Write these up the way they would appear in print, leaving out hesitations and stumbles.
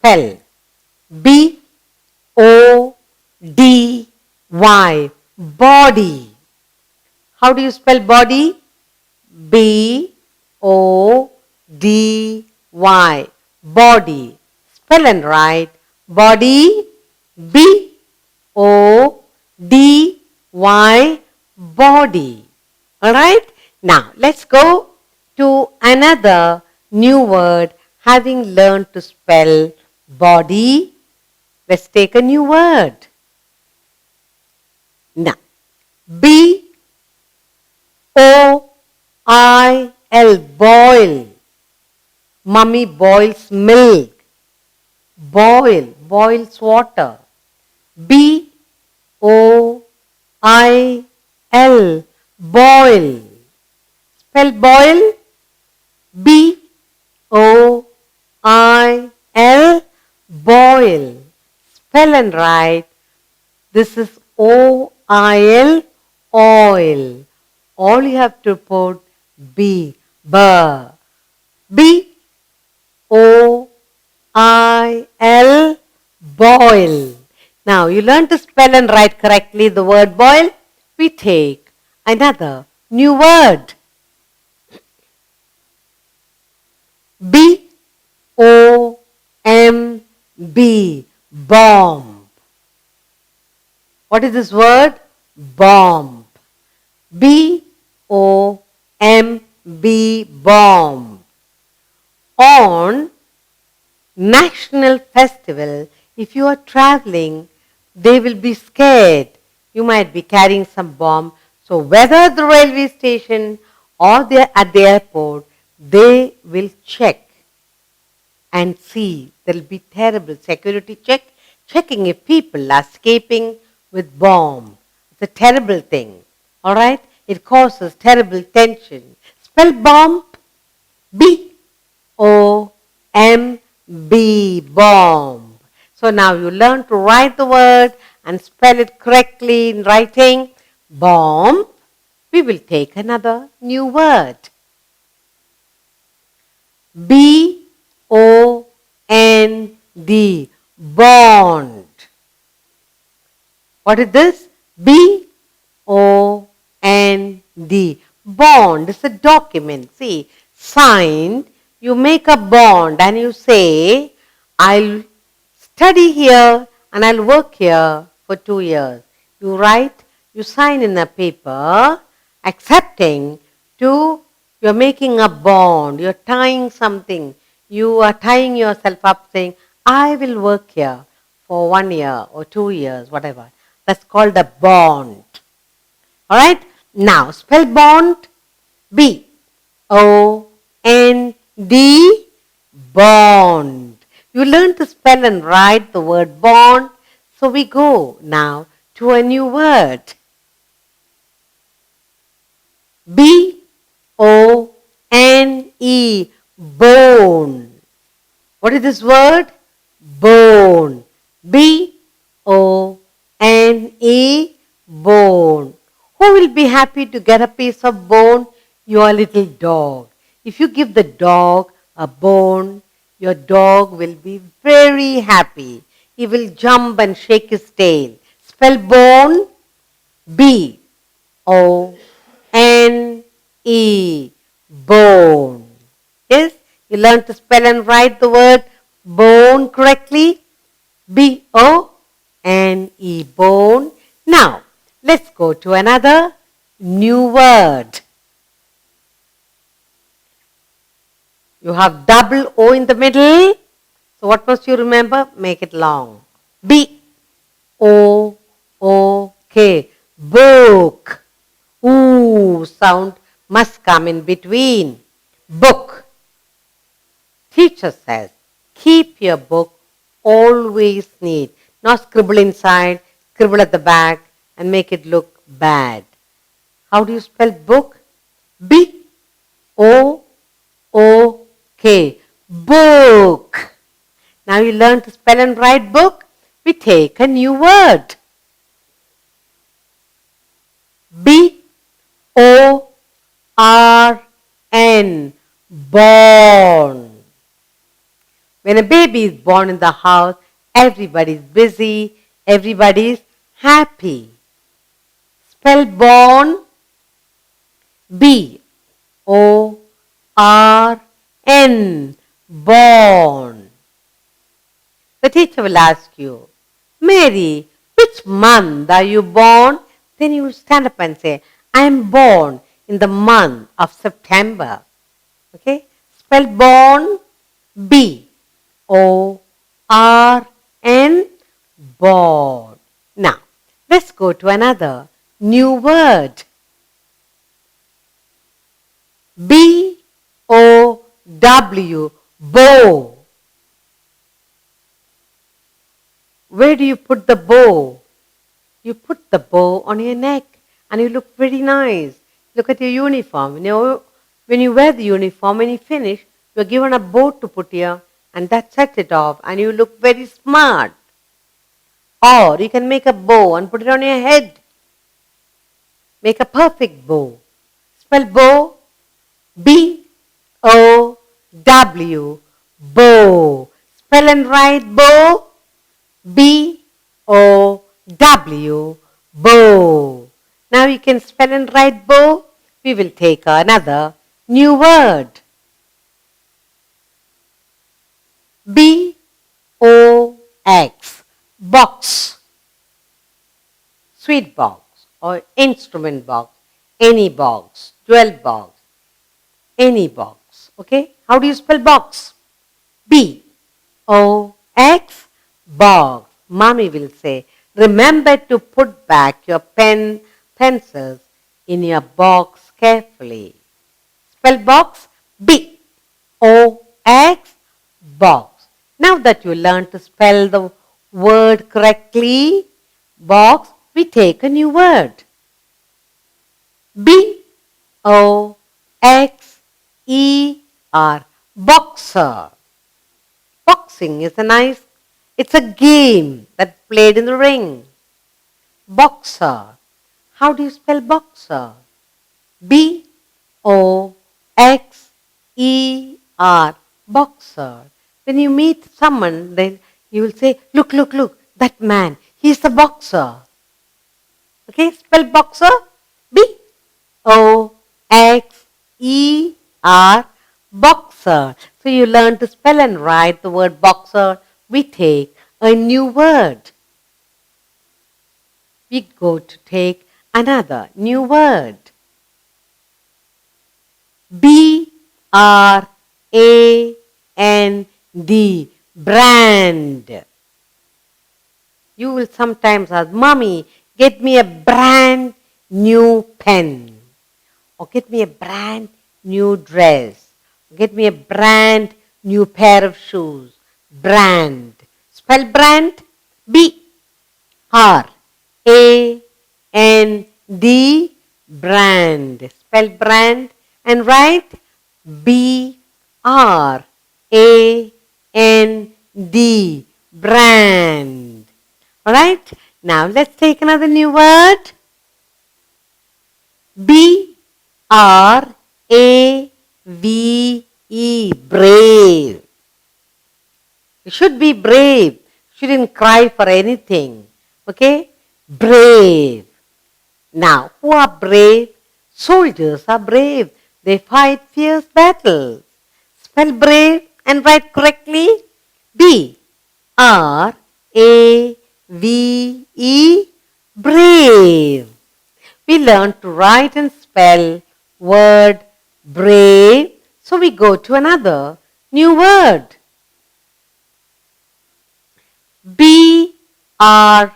spell. B-O-D-Y. Body. How do you spell body? B-O-D-Y. Body. Spell and write. Body. B-O-D-Y. Body. Alright? Now, let's go to another new word, having learned to spell body. Let's take a new word. Now, B-O-I-L. Boil. Mummy boils milk. Boil. Boils water. B-O-I-L. Boil. Spell boil. B-O-I-L. Boil. Spell and write. This is O-I-L. Oil. All you have to put B. B. B-O-I-L. Boil. Now you learn to spell and write correctly the word boil. We take another new word. B-O-M-B. Bomb. What is this word? Bomb. B-O-M-B. Bomb. On national festival, if you are traveling, they will be scared. You might be carrying some bomb. So whether at the railway station or at the airport, they will check and see. There will be terrible security checking if people are escaping with bomb. It's a terrible thing. Alright? It causes terrible tension. Spell bomb. B-O-M-B. Bomb. So now you learn to write the word and spell it correctly in writing. Bomb. We will take another new word. B-O-N-D. Bond. What is this? B-O-N-D. Bond is a document. See, signed. You make a bond and you say, I'll study here and I'll work here for 2 years. You write, you sign in a paper, accepting to, you're making a bond, you're tying something. You are tying yourself up saying, I will work here for 1 year or 2 years, whatever. That's called a bond. Alright? Now, spell bond. B-O-N-D. Bond. You learn to spell and write the word bond. So we go now to a new word. B-O-N-E. Bone. What is this word? Bone. B-O-N-E. Bone. Who will be happy to get a piece of bone? Your little dog. If you give the dog a bone, your dog will be very happy. He will jump and shake his tail. Spell bone. B-O-N-E. Bone. Yes? You learn to spell and write the word bone correctly. B-O-N-E. Bone. Now, let's go to another new word. You have double O in the middle. So what must you remember? Make it long. B-O-O-K. Book. Ooh, sound must come in between. Book. Teacher says, keep your book always neat. Not scribble inside, scribble at the back and make it look bad. How do you spell book? B-O-O-K. Book. Now you learn to spell and write book. We take a new word. B-O-R-N. Born. When a baby is born in the house, everybody is busy, everybody is happy. Spell born, B-O-R-N, born. The teacher will ask you, Mary, which month are you born? Then you will stand up and say, I am born in the month of September. Okay? Spell born, B-O-R-N, born. Now, let's go to another new word. B-O-W, bow. Where do you put the bow? You put the bow on your neck and you look very nice. Look at your uniform. When you wear the uniform, when you finish, you are given a bow to put here and that sets it off and you look very smart. Or you can make a bow and put it on your head. Make a perfect bow. Spell bow, B-O-W, bow. Spell and write bow, B-O-W, bow. Now you can spell and write bow. We will take another new word. B-O-X, box. Sweet box or instrument box, any box, jewel box, any box. Okay? How do you spell box? B-O-X, box. Mommy will say, remember to put back your pencils in your box carefully. Spell box, B-O-X, box. Now that you learn to spell the word correctly, box, we take a new word. B-O-X-E-R, boxer. Boxing is it's a game that's played in the ring. Boxer. How do you spell boxer? B-O-X-E-R, boxer. When you meet someone, then you will say, look, that man, he's the boxer. Okay, spell boxer, B-O-X-E-R, boxer. So you learn to spell and write the word boxer. We take a new word. We go to take another new word. B-R-A-N-D, brand. You will sometimes ask, Mommy, get me a brand new pen. Or get me a brand new dress. Get me a brand new pair of shoes. Brand. Spell brand. B-R-A-N-D, brand. Spell brand and write B-R-A-N-D, brand. Alright? Now let's take another new word. B-R-A-V-E, brave. You should be brave. You shouldn't cry for anything. Okay? Brave. Now, who are brave? Soldiers are brave. They fight fierce battles. Spell brave and write correctly. B-R-A-V-E, brave. We learn to write and spell word brave. So we go to another new word. B-R-E-A-K,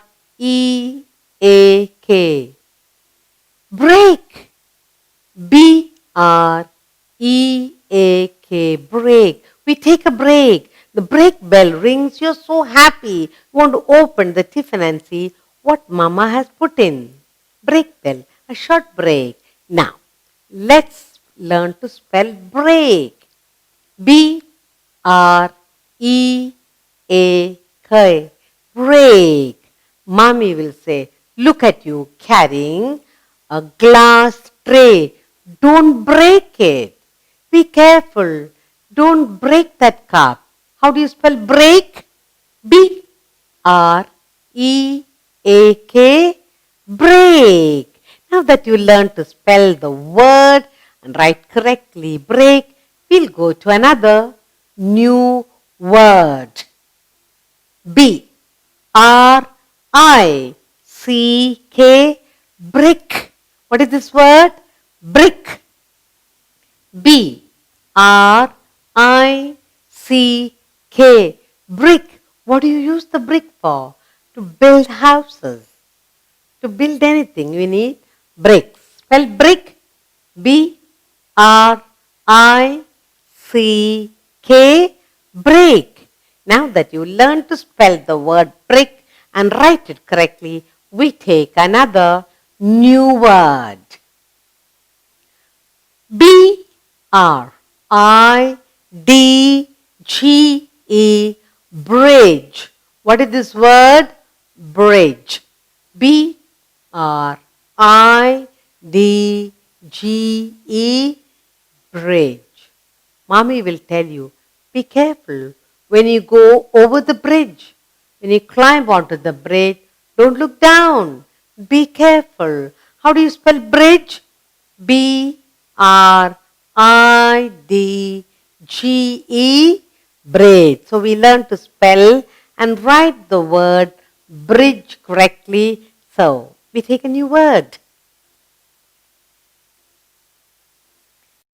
break. B-R-E-A-K, break. We take a break. The break bell rings. You're so happy. You want to open the tiffin and see what Mama has put in. Break bell, a short break. Now, let's learn to spell break. B-R-E-A-K, break. Mommy will say, look at you carrying a glass tray. Don't break it. Be careful. Don't break that cup. How do you spell break? B-R-E-A-K, break. Now that you learn to spell the word and write correctly break, we'll go to another new word. B-R-I-C-K, brick. What is this word? Brick. B-R-I-C-K, brick. What do you use the brick for? To build houses. To build anything, we need bricks. Spell brick. B-R-I-C-K, brick. Now that you learn to spell the word brick and write it correctly, we take another new word. B-R-I-D-G-E, bridge. What is this word? Bridge. B-R-I-D-G-E, bridge. Mommy will tell you, be careful when you go over the bridge. When you climb onto the bridge, don't look down. Be careful. How do you spell bridge? B-R-I-D-G-E, bridge. So we learn to spell and write the word bridge correctly. So we take a new word.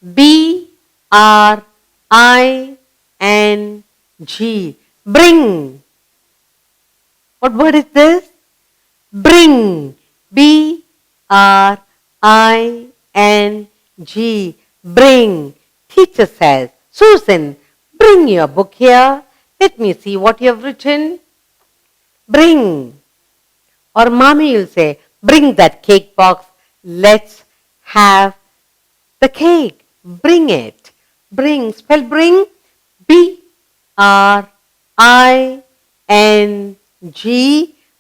B-R-I-N-G, bring. What word is this? Bring. B-R-I-N-G, bring. Teacher says, Susan, bring your book here. Let me see what you have written. Bring. Or mommy will say, bring that cake box. Let's have the cake. Bring it. Bring. Spell bring. B-R-I-N-G,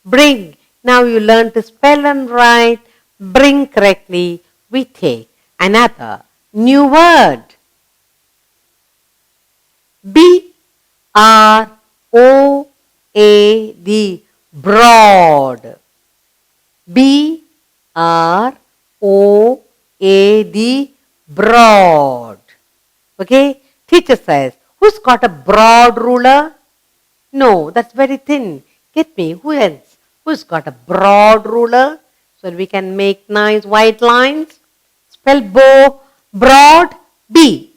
bring. Now you learn to spell and write bring correctly. We take another new word. B-R-O-A-D, broad. B-R-O-A-D, broad. Okay? Teacher says, who's got a broad ruler? No, that's very thin. Get me, who else? Who's got a broad ruler? So we can make nice white lines. Spell broad. B-R-O-A-D,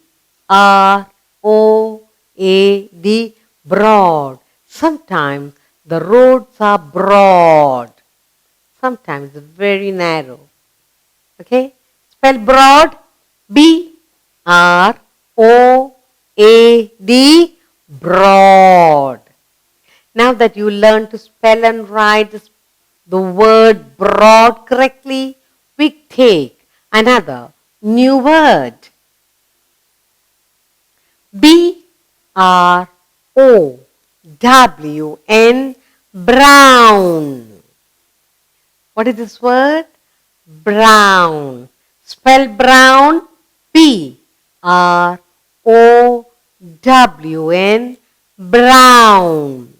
broad. Sometimes the roads are broad. Sometimes very narrow. Okay? Spell broad. B-R-O-A-D, broad. Now that you learn to spell and write the word broad correctly, we take another new word. B-R-O-W-N, brown. What is this word? Brown. Spell brown. B-R-O-W-N, brown.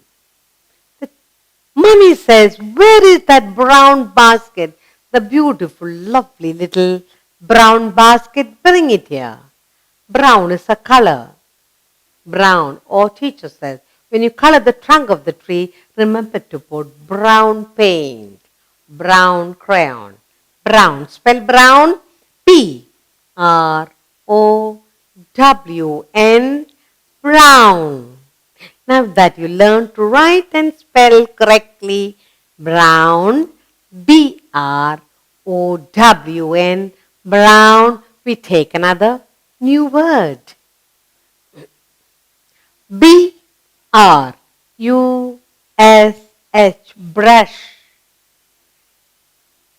Mummy says, where is that brown basket? The beautiful, lovely little brown basket. Bring it here. Brown is a color. Brown. Or teacher says, when you color the trunk of the tree, remember to put brown paint. Brown crayon. Brown. Spell brown. B-R-O-W-N, brown. Now that you learn to write and spell correctly, brown, B-R-O-W-N, brown, we take another new word. B-R-U-S-H, brush.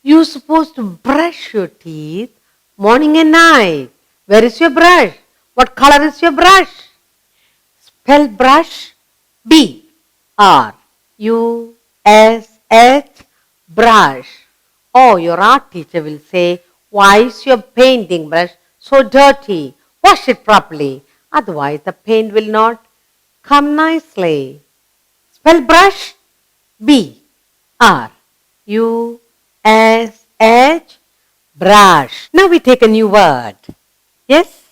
You're supposed to brush your teeth morning and night. Where is your brush? What color is your brush? Spell brush. B-R-U-S-H, brush. Or your art teacher will say, why is your painting brush so dirty? Wash it properly. Otherwise the paint will not Come nicely. Spell brush. B-R-U-S-H. Brush. Now we take a new word. Yes?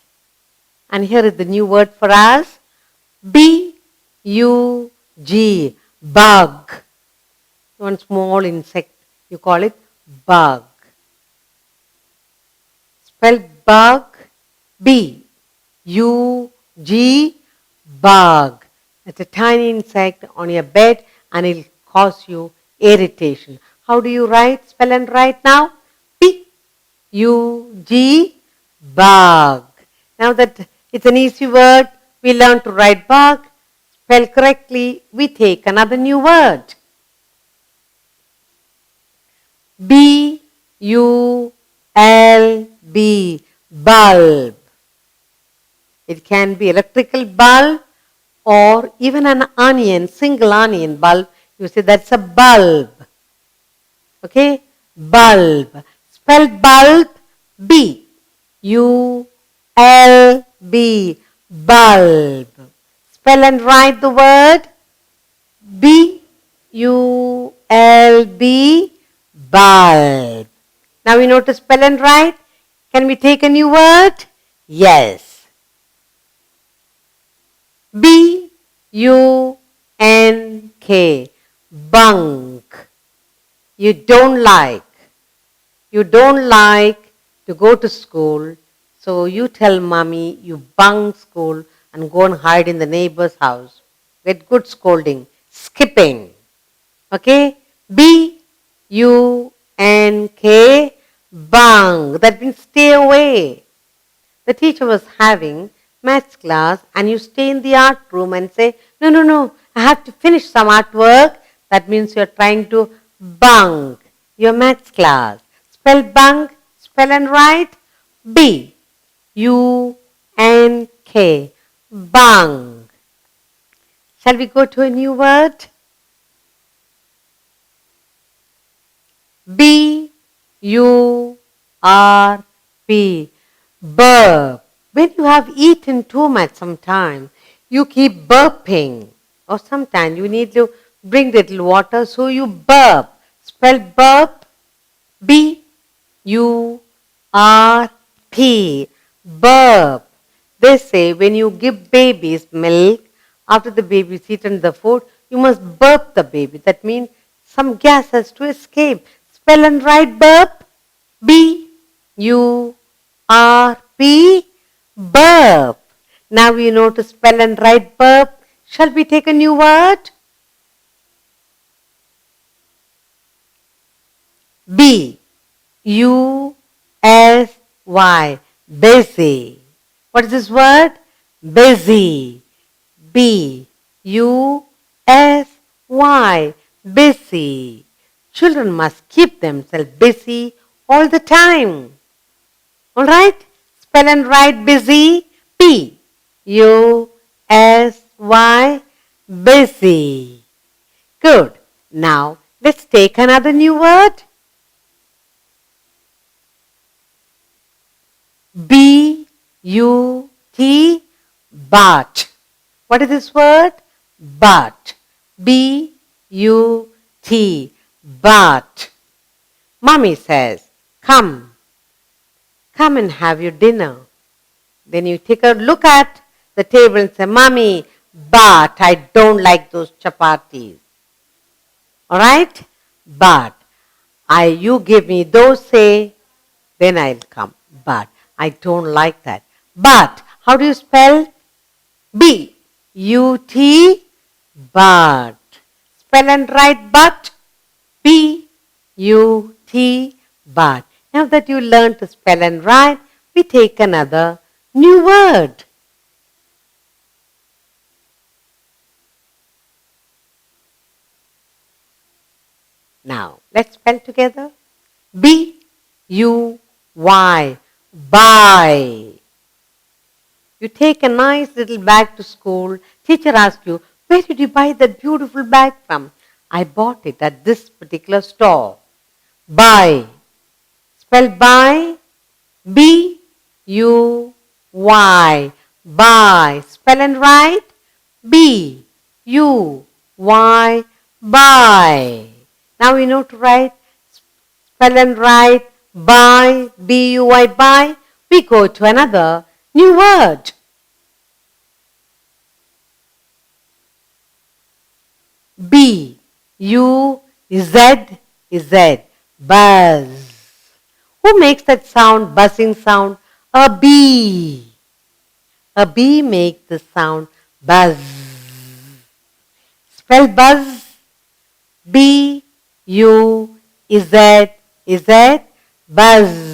And here is the new word for us. B-U-G. Bug. One small insect. You call it bug. Spell bug. B-U-G. Bug. It's a tiny insect on your bed and it will cause you irritation. How do you write? Spell and write now. B-U-G. Bug. Now that it's an easy word, we learn to write bug. Spell correctly, we take another new word. B-U-L-B. Bulb. It can be electrical bulb or even an onion, single onion bulb. You say that's a bulb. Okay? Bulb. Spell bulb. B-U-L-B. Bulb. Spell and write the word. B-U-L-B. Bulb. Now we know to spell and write. Can we take a new word? Yes. B-U-N-K. Bunk. You don't like. You don't like to go to school, so you tell mommy you bunk school and go and hide in the neighbor's house. Get good scolding. Skipping. Okay? B-U-N-K. Bunk. That means stay away. The teacher was having maths class and you stay in the art room and say, no, I have to finish some artwork. That means you're trying to bunk your maths class. Spell bunk, spell and write. B-U-N-K. Bunk. Shall we go to a new word? B-U-R-P. Burp. When you have eaten too much sometime, you keep burping. Or sometimes you need to drink little water, so you burp. Spell burp. B-U-R-P. Burp. They say when you give babies milk, after the baby's eaten the food, you must burp the baby. That means some gas has to escape. Spell and write burp. B-U-R-P. Burp. Now we know to spell and write burp. Shall we take a new word? B-U-S-Y. Busy. What is this word? Busy. B-U-S-Y. Busy. Children must keep themselves busy all the time. Alright? Spell and write busy. B-U-S-Y. Busy. Good. Now let's take another new word. B-U-T. But. What is this word? But. B-U-T. But. Mommy says, come and have your dinner. Then you take a look at the table and say, Mommy, but I don't like those chapatis. Alright? But you give me dosa, then I'll come. But I don't like that. But how do you spell? B-U-T. But. Spell and write but. B-U-T. But. Now that you learn to spell and write, we take another new word. Now, let's spell together. B-U-Y. Buy. You take a nice little bag to school. Teacher asks you, where did you buy that beautiful bag from? I bought it at this particular store. Buy. Spell buy. B-U-Y. Buy. Spell and write. B, U, Y, buy. Now we know to write, spell and write buy, B-U-Y, buy. We go to another new word. B, U, Z, Z, buzz. Who makes that sound, buzzing sound? A bee. A bee makes the sound buzz. Spell buzz. B, U, Z, buzz.